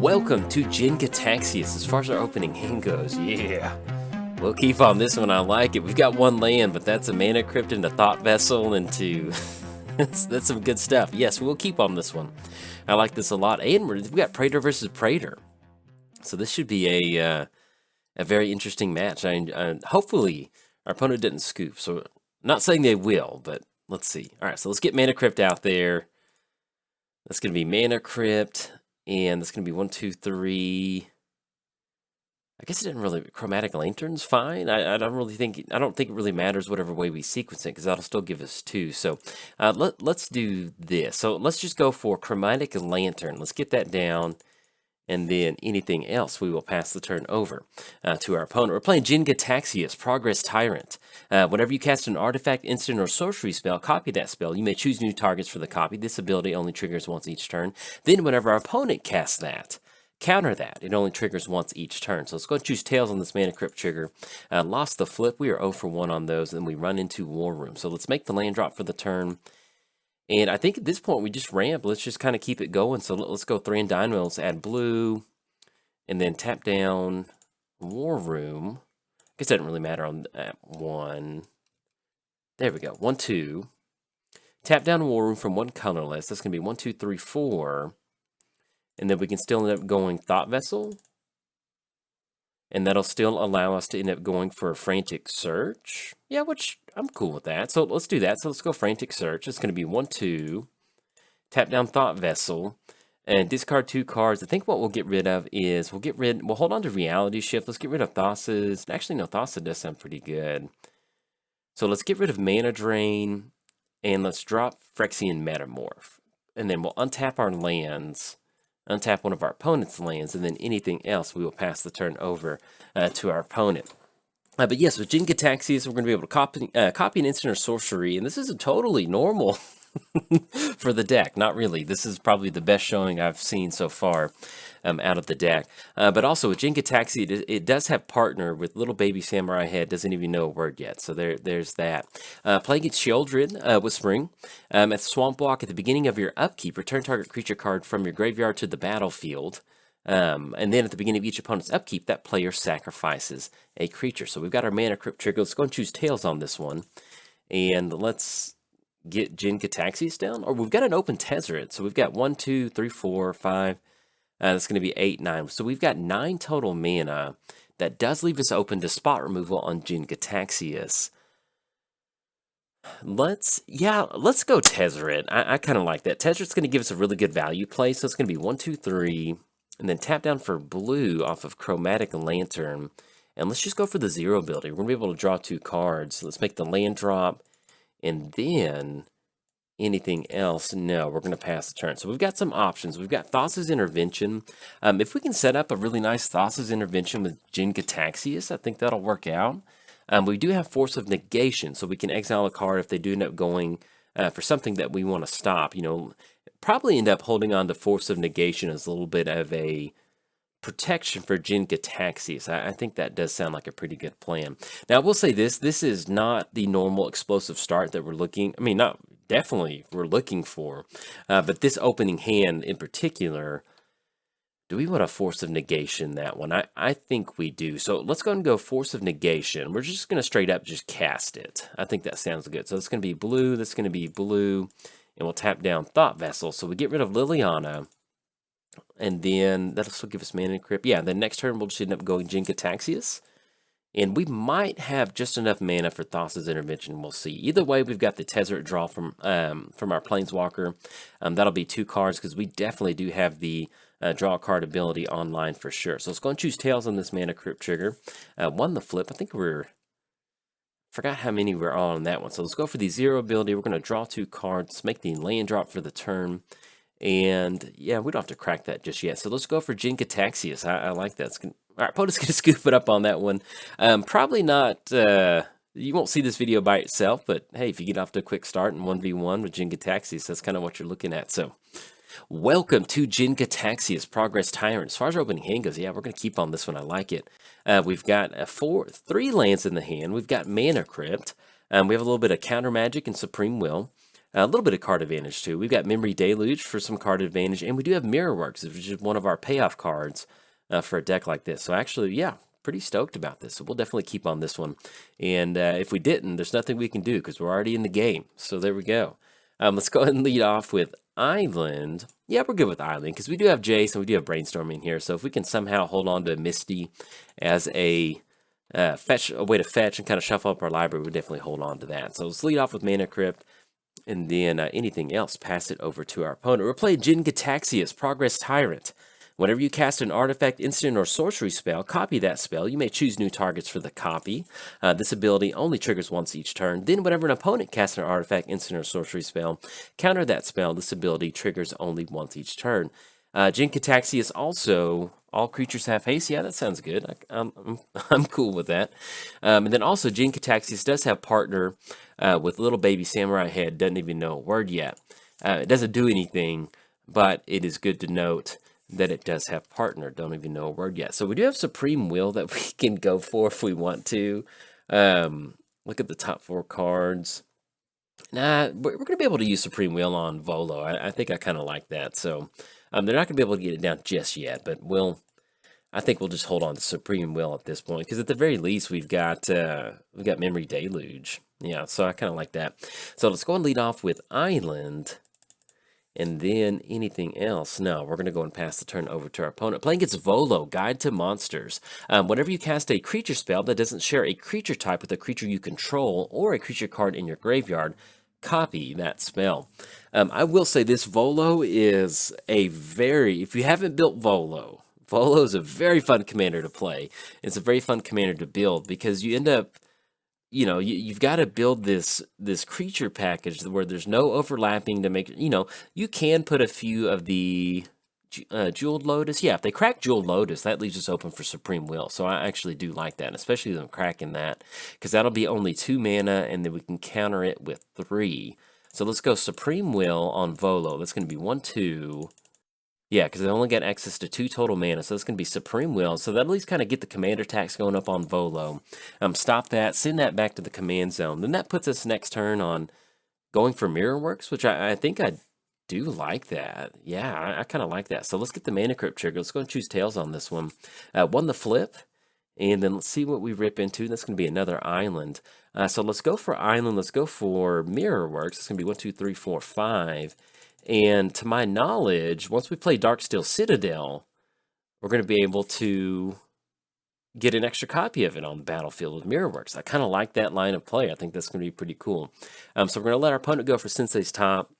Welcome to Jin-Gitaxias. As far as our opening hand goes, yeah. We'll keep on this one, I like it. We've got one land, but that's a mana crypt and a thought vessel and two. that's some good stuff. Yes, we'll keep on this one. I like this a lot. And we got Praetor versus Praetor. So this should be a very interesting match. Hopefully our opponent didn't scoop. So not saying they will, but let's see. All right, so let's get Mana Crypt out there. That's going to be Mana Crypt. And that's going to be 1, 2, 3. I guess it didn't really. Chromatic Lantern's fine. I don't think it really matters whatever way we sequence it, because that'll still give us 2. So let's do this. So let's just go for Chromatic Lantern. Let's get that down. And then anything else, we will pass the turn over to our opponent. We're playing Jin-Gitaxias, Progress Tyrant. Whenever you cast an artifact, instant, or sorcery spell, copy that spell. You may choose new targets for the copy. This ability only triggers once each turn. Then whenever our opponent casts that, counter that. It only triggers once each turn. So let's go and choose Tails on this Mana Crypt trigger. Lost the flip. We are 0 for 1 on those. And we run into War Room. So let's make the land drop for the turn. And I think at this point we just ramp. Let's just kind of keep it going. So let's go 3 and Dynamo. Let's add blue. And then tap down War Room. I guess that doesn't really matter on that one. There we go. 1, 2. Tap down War Room from one colorless. That's going to be 1, 2, 3, 4. And then we can still end up going Thought Vessel. And that'll still allow us to end up going for a Frantic Search. Yeah, which I'm cool with that. So let's do that. So let's go Frantic Search. It's going to be 1, 2. Tap down Thought Vessel. And discard 2 cards. I think what we'll get rid of is, we'll hold on to Reality Shift. Let's get rid of Thassa's. Actually, no, Thassa does sound pretty good. So let's get rid of Mana Drain. And let's drop Phyrexian Metamorph. And then we'll untap our lands. Untap one of our opponent's lands, and then anything else, we will pass the turn over to our opponent. But yes, with Jin-Gitaxias, we're going to be able to copy an instant or sorcery, and this is a totally normal for the deck. Not really. This is probably the best showing I've seen so far out of the deck. But also with Jin-Gitaxias, it does have partner with Little Baby Samurai Head. Doesn't even know a word yet. So there's that. Play against Sheoldred with Spring. At Swamp Walk, at the beginning of your upkeep, return target creature card from your graveyard to the battlefield. And then at the beginning of each opponent's upkeep, that player sacrifices a creature. So we've got our Mana Crypt trigger. Let's go and choose Tails on this one. And let's get Jin-Gitaxias down. Or we've got an open Tezzeret. So we've got 1, 2, 3, 4, 5. That's going to be 8, 9. So we've got 9 total mana. That does leave us open to spot removal on Jin-Gitaxias. Let's go Tezzeret. I kind of like that. Tezzeret's going to give us a really good value play. So it's going to be 1, 2, 3. And then tap down for blue off of Chromatic Lantern. And let's just go for the 0 ability. We're going to be able to draw 2 cards. Let's make the land drop. And then anything else, no, we're going to pass the turn. So we've got some options. We've got Thassa's Intervention. If we can set up a really nice Thassa's Intervention with Jin-Gitaxias, I think that'll work out. We do have Force of Negation, so we can exile a card if they do end up going for something that we want to stop. Probably end up holding on to Force of Negation as a little bit of a protection for Jin-Gitaxias. I think that does sound like a pretty good plan. Now, I will say this is not the normal explosive start that we're looking, definitely we're looking for, but this opening hand in particular, do we want a Force of Negation that one? I think we do. So let's go and go Force of Negation. We're just going to straight up just cast it. I think that sounds good. So it's going to be blue, that's going to be blue, and we'll tap down Thought Vessel. So we get rid of Liliana. And then that'll still give us Mana Crypt. Yeah, then next turn we'll just end up going Jin-Gitaxias. And we might have just enough mana for Thassa's Intervention. We'll see. Either way, we've got the Tezzeret draw from our Planeswalker. That'll be 2 cards because we definitely do have the draw card ability online for sure. So let's go and choose Tails on this Mana Crypt trigger. Won the flip. I think forgot how many we're on that one. So let's go for the 0 ability. We're going to draw 2 cards, make the land drop for the turn. And yeah, we don't have to crack that just yet. So let's go for Jin-Gitaxias. I like that. Our opponent's going to scoop it up on that one. Probably not, you won't see this video by itself, but hey, if you get off to a quick start in 1v1 with Jin-Gitaxias, that's kind of what you're looking at. So welcome to Jin-Gitaxias, Progress Tyrant. As far as our opening hand goes, yeah, we're going to keep on this one. I like it. We've got 3 lands in the hand. We've got Mana Crypt. We have a little bit of Counter Magic and Supreme Will. A little bit of card advantage too. We've got Memory Deluge for some card advantage, and we do have Mirror Works, which is one of our payoff cards for a deck like this. So actually, yeah, pretty stoked about this. So we'll definitely keep on this one. And if we didn't, there's nothing we can do because we're already in the game. So there we go. Let's go ahead and lead off with Island. Yeah, we're good with Island because we do have Jace and we do have Brainstorming here. So if we can somehow hold on to Misty as a way to fetch and kind of shuffle up our library, we'll definitely hold on to that. So let's lead off with Mana Crypt. And then anything else, pass it over to our opponent. We're playing Jin-Gitaxias, Progress Tyrant. Whenever you cast an artifact, instant, or sorcery spell, copy that spell. You may choose new targets for the copy. This ability only triggers once each turn. Then whenever an opponent casts an artifact, instant, or sorcery spell, counter that spell. This ability triggers only once each turn. Jin-Gitaxias also, all creatures have haste. Yeah, that sounds good. I'm cool with that. And then also, Jin-Gitaxias does have partner with Little Baby Samurai Head. Doesn't even know a word yet. It doesn't do anything, but it is good to note that it does have partner. Don't even know a word yet. So we do have Supreme Will that we can go for if we want to. Look at the top 4 cards. Nah, we're going to be able to use Supreme Will on Volo. I think I kind of like that. So they're not going to be able to get it down just yet, but I think we'll just hold on to Supreme Will at this point because at the very least we've got Memory Deluge. Yeah, so I kind of like that. So let's go and lead off with Island. And then anything else? No, we're going to go and pass the turn over to our opponent. Playing against Volo, Guide to Monsters. Whenever you cast a creature spell that doesn't share a creature type with a creature you control or a creature card in your graveyard, copy that spell. I will say this, Volo is if you haven't built Volo, Volo is a very fun commander to play. It's a very fun commander to build because you end up, you've got to build this creature package where there's no overlapping to make, you can put a few of the Jeweled Lotus. Yeah, if they crack Jeweled Lotus, that leaves us open for Supreme Will. So I actually do like that, especially them cracking that, because that'll be only 2 mana, and then we can counter it with 3. So let's go Supreme Will on Volo. That's going to be 1, 2. Yeah, because they only got access to 2 total mana, so it's going to be Supreme Will. So that'll at least kind of get the commander tax going up on Volo. Stop that, send that back to the command zone. Then that puts us next turn on going for Mirror Works, which I think I do like that. Yeah, I kind of like that. So let's get the Mana Crypt trigger. Let's go and choose Tails on this one. 1 the flip, and then let's see what we rip into. That's going to be another Island. So let's go for Island. Let's go for Mirror Works. It's going to be 1, 2, 3, 4, 5. And to my knowledge, once we play Darksteel Citadel, we're going to be able to get an extra copy of it on the battlefield with Mirrorworks. I kind of like that line of play. I think that's going to be pretty cool. So we're going to let our opponent go for Sensei's Top.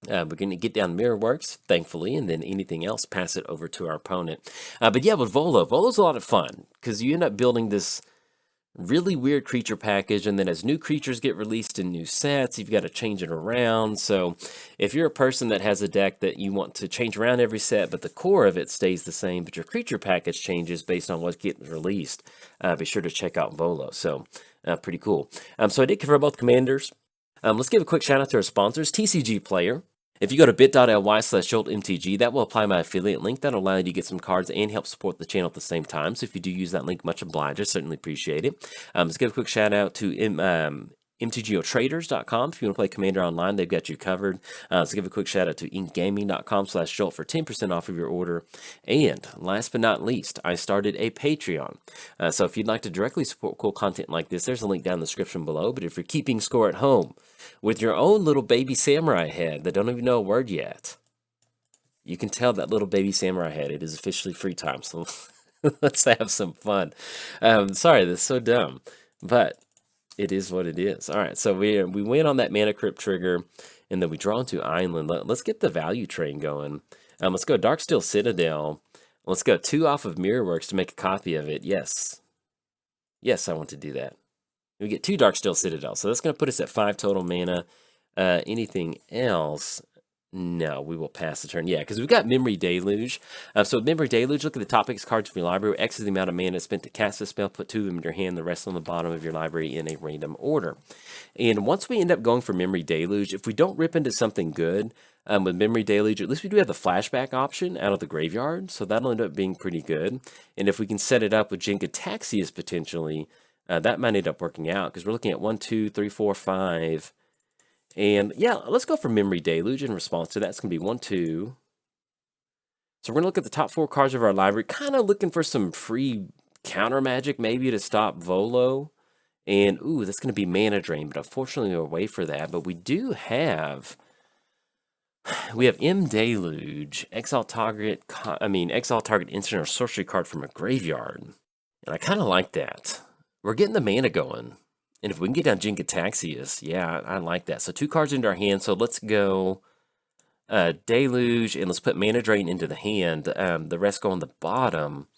We're going to get down Mirrorworks, thankfully, and then anything else, pass it over to our opponent. But yeah, with Volo's a lot of fun because you end up building this really weird creature package, and then as new creatures get released in new sets, you've got to change it around. So if you're a person that has a deck that you want to change around every set, but the core of it stays the same, but your creature package changes based on what's getting released, be sure to check out Volo. So pretty cool. So I did cover both commanders. Let's give a quick shout out to our sponsors, TCG Player. If you go to bit.ly/JoltMTG, that will apply my affiliate link. That'll allow you to get some cards and help support the channel at the same time. So if you do use that link, much obliged. I certainly appreciate it. Let's give a quick shout out to MTGOTraders.com. If you want to play Commander online, they've got you covered. Let's give a quick shout out to inkgaming.com/Jolt for 10% off of your order. And last but not least, I started a Patreon. So if you'd like to directly support cool content like this, there's a link down in the description below. But if you're keeping score at home with your own little baby samurai head that don't even know a word yet, you can tell that little baby samurai head it is officially free time. So let's have some fun. Sorry, that's so dumb, but it is what it is. All right, so we went on that Mana Crypt trigger, and then we draw into Island. Let's get the value train going. Let's go Darksteel Citadel. Let's go 2 off of Mirrorworks to make a copy of it. Yes. Yes, I want to do that. We get 2 Darksteel Citadel, so that's going to put us at 5 total mana. Anything else? No, we will pass the turn. Yeah, because we've got Memory Deluge. So with Memory Deluge, look at the top X cards from your library. X is the amount of mana spent to cast a spell. Put 2 of them in your hand, the rest on the bottom of your library in a random order. And once we end up going for Memory Deluge, if we don't rip into something good with Memory Deluge, at least we do have the flashback option out of the graveyard. So that'll end up being pretty good. And if we can set it up with Jin-Gitaxias potentially, that might end up working out because we're looking at 1, 2, 3, 4, 5. And yeah, let's go for Memory Deluge in response to that. It's going to be 1, 2. So we're going to look at the top 4 cards of our library, kind of looking for some free counter magic maybe to stop Volo. And, ooh, that's going to be Mana Drain, but unfortunately we're away for that. But we do have... We have M Deluge, exile target instant or sorcery card from a graveyard. And I kind of like that. We're getting the mana going. And if we can get down Jin-Gitaxias, yeah, I like that. So 2 cards into our hand, so let's go Deluge, and let's put Mana Drain into the hand. The rest go on the bottom.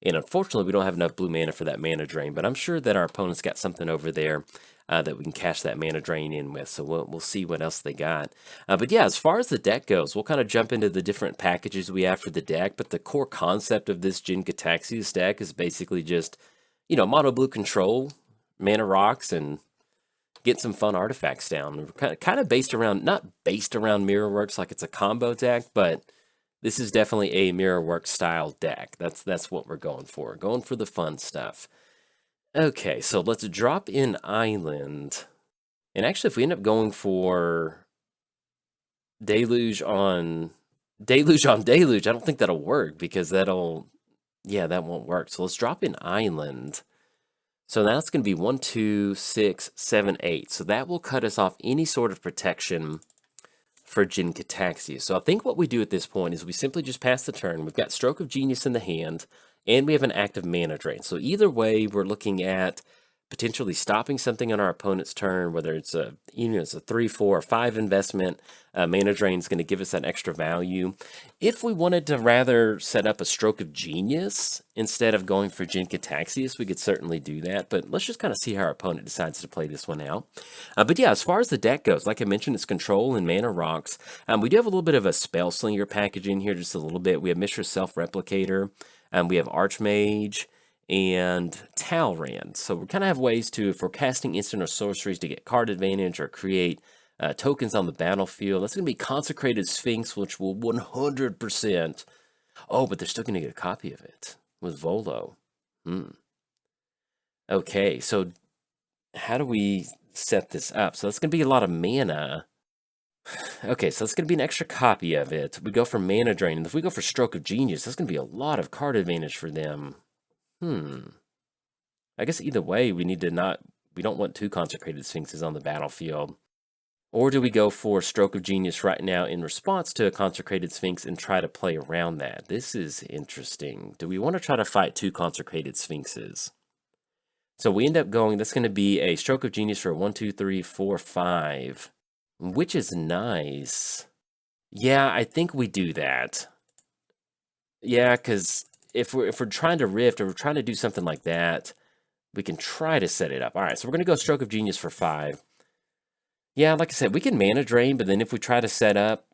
And unfortunately, we don't have enough blue mana for that Mana Drain, but I'm sure that our opponent's got something over there that we can cash that Mana Drain in with, so we'll see what else they got. But yeah, as far as the deck goes, we'll kind of jump into the different packages we have for the deck, but the core concept of this Jin-Gitaxias deck is basically just, you know, mono blue control, mana rocks, and get some fun artifacts down. Kind of based around, not based around Mirrorworks like it's a combo deck, but this is definitely a Mirrorworks style deck. That's what we're going for. Going for the fun stuff. Okay, so let's drop in Island. And actually, if we end up going for Deluge on Deluge, I don't think that'll work because that won't work. So let's drop in Island. So now it's going to be 1, 2, 6, 7, 8. So that will cut us off any sort of protection for Jin-Gitaxias. So I think what we do at this point is we simply just pass the turn. We've got Stroke of Genius in the hand, and we have an active Mana Drain. So either way, we're looking at potentially stopping something on our opponent's turn, whether it's a 3, 4, or 5 investment. Mana Drain is going to give us that extra value. If we wanted to rather set up a Stroke of Genius instead of going for Jin-Gitaxias, we could certainly do that. But let's just kind of see how our opponent decides to play this one out. But yeah, as far as the deck goes, like I mentioned, it's control and mana rocks. We do have a little bit of a Spell Slinger package in here, just a little bit. We have Mistress Self-Replicator. We have Archmage and Tyrant. So we kind of have ways to, if we're casting instant or sorceries, to get card advantage or create tokens on the battlefield. That's going to be Consecrated Sphinx, which will 100%. Oh, but they're still going to get a copy of it with Volo. Okay, so how do we set this up? So that's going to be a lot of mana. Okay, so that's going to be an extra copy of it. We go for Mana Drain, and if we go for Stroke of Genius, that's going to be a lot of card advantage for them. I guess either way, we don't want 2 Consecrated Sphinxes on the battlefield. Or do we go for Stroke of Genius right now in response to a Consecrated Sphinx and try to play around that? This is interesting. Do we want to try to fight 2 Consecrated Sphinxes? So we end up going, that's going to be a Stroke of Genius for 1, 2, 3, 4, 5, which is nice. Yeah, I think we do that. Yeah, because if we're trying to rift or we're trying to do something like that, we can try to set it up. All right, so we're going to go Stroke of Genius for 5. Yeah, like I said, we can Mana Drain, but then if we try to set up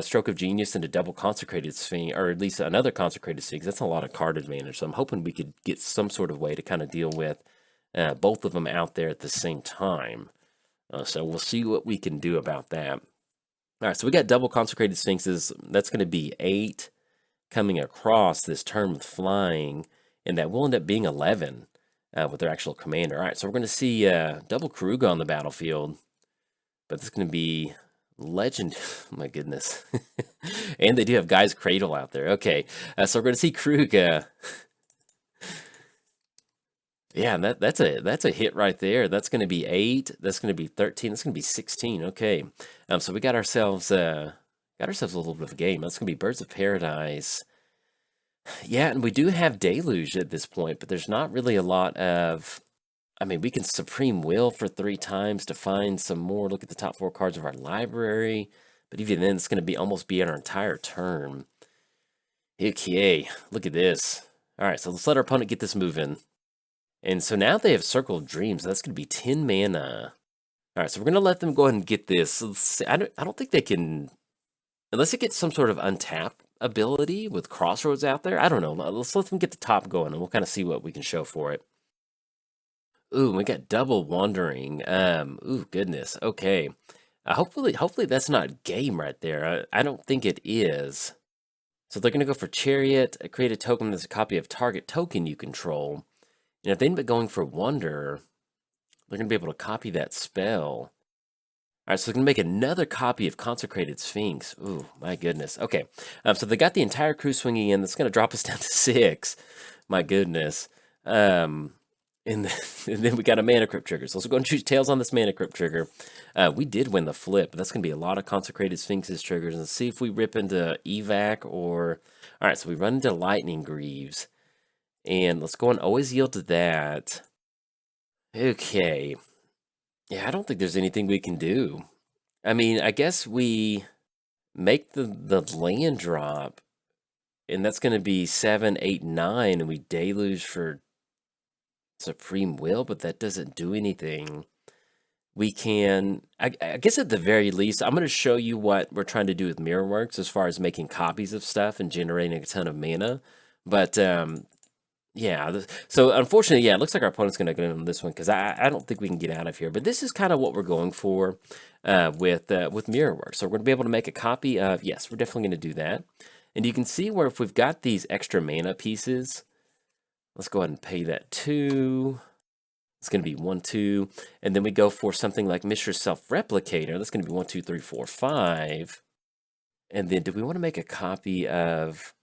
Stroke of Genius into double Consecrated Sphinx, or at least another Consecrated Sphinx, that's a lot of card advantage. So I'm hoping we could get some sort of way to kind of deal with both of them out there at the same time. So we'll see what we can do about that. All right, so we got double Consecrated Sphinxes. That's going to be 8 coming across this turn with flying, and that will end up being 11 with their actual commander. All right, so we're going to see double Karuga on the battlefield, but this is going to be legend. Oh my goodness. And they do have Guy's Cradle out there. Okay, so we're going to see Karuga. Yeah, that's a hit right there. That's going to be 8. That's going to be 13. That's going to be 16. Okay, so we got ourselves a little bit of a game. That's going to be Birds of Paradise. Yeah, and we do have Deluge at this point, but there's not really a lot of... I mean, we can Supreme Will for 3 times to find some more. Look at the top 4 cards of our library. But even then, it's going to almost be our entire turn. Okay, look at this. All right, so let's let our opponent get this moving. And so now they have Circle of Dreams. That's going to be 10 mana. All right, so we're going to let them go ahead and get this. So I don't think they can... Unless it gets some sort of untap ability with Crossroads out there. I don't know. Let's let them get the top going, and we'll kind of see what we can show for it. Ooh, we got Double Wandering. Ooh, goodness. Okay. Hopefully that's not game right there. I don't think it is. So they're going to go for Chariot, create a token that's a copy of target token you control. And if they end up going for Wonder, they're going to be able to copy that spell. Alright, so we're going to make another copy of Consecrated Sphinx. Ooh, my goodness. Okay, so they got the entire crew swinging in. That's going to drop us down to 6. My goodness. And then, and then we got a Mana Crypt trigger. So let's go and choose Tails on this Mana Crypt trigger. We did win the flip, but that's going to be a lot of Consecrated Sphinx's triggers. Let's see if we rip into Evac or... Alright, so we run into Lightning Greaves. And let's go and always yield to that. Okay. Yeah, I don't think there's anything we can do. I mean, I guess we make the land drop, and that's going to be 7, 8, 9, and we deluge for Supreme Will, but that doesn't do anything. We can, I guess at the very least, I'm going to show you what we're trying to do with Mirrorworks as far as making copies of stuff and generating a ton of mana. But yeah, so unfortunately, yeah, it looks like our opponent's going to get on this one because I don't think we can get out of here. But this is kind of what we're going for with Mirrorworks. So we're going to be able to make a copy of, yes, we're definitely going to do that. And you can see where if we've got these extra mana pieces, let's go ahead and pay that 2. It's going to be 1, 2. And then we go for something like Mishra's Self-Replicator. That's going to be 1, 2, 3, 4, 5. And then do we want to make a copy of...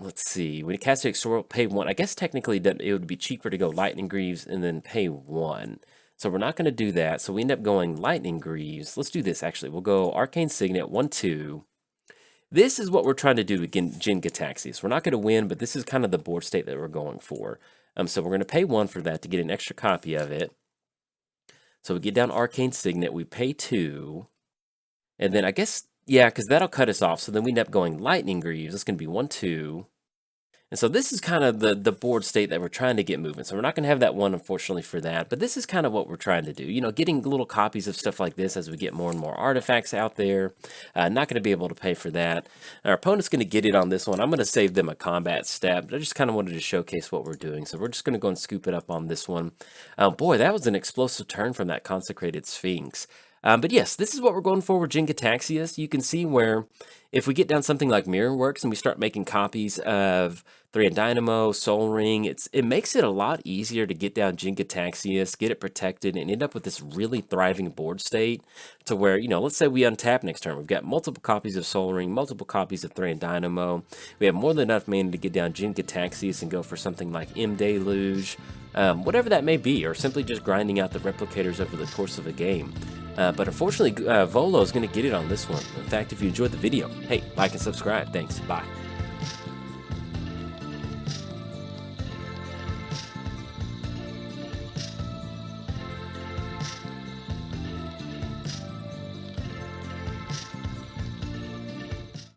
Let's see, when you cast Exorbital, pay 1. I guess technically that it would be cheaper to go Lightning Greaves and then pay 1. So we're not going to do that. So we end up going Lightning Greaves. Let's do this, actually. We'll go Arcane Signet, 1, 2. This is what we're trying to do against Jin-Gitaxias. We're not going to win, but this is kind of the board state that we're going for. So we're going to pay 1 for that to get an extra copy of it. So we get down Arcane Signet. We pay 2. And then I guess... Yeah, because that'll cut us off. So then we end up going Lightning Greaves. That's going to be 1, 2. And so this is kind of the board state that we're trying to get moving. So we're not going to have that 1, unfortunately, for that. But this is kind of what we're trying to do. You know, getting little copies of stuff like this as we get more and more artifacts out there. Not going to be able to pay for that. Our opponent's going to get it on this one. I'm going to save them a combat step. I just kind of wanted to showcase what we're doing. So we're just going to go and scoop it up on this one. Boy, that was an explosive turn from that Consecrated Sphinx. But yes, this is what we're going for with Jin-Gitaxias. You can see where if we get down something like Mirrorworks and we start making copies of Tyrant Dynamo, Soul Ring, it makes it a lot easier to get down Jin-Gitaxias, get it protected, and end up with this really thriving board state to where, you know, let's say we untap next turn. We've got multiple copies of Soul Ring, multiple copies of Tyrant Dynamo. We have more than enough mana to get down Jin-Gitaxias and go for something like M-Deluge, whatever that may be, or simply just grinding out the replicators over the course of a game. But unfortunately, Volo is going to get it on this one. In fact, if you enjoyed the video, hey, like and subscribe. Thanks. Bye.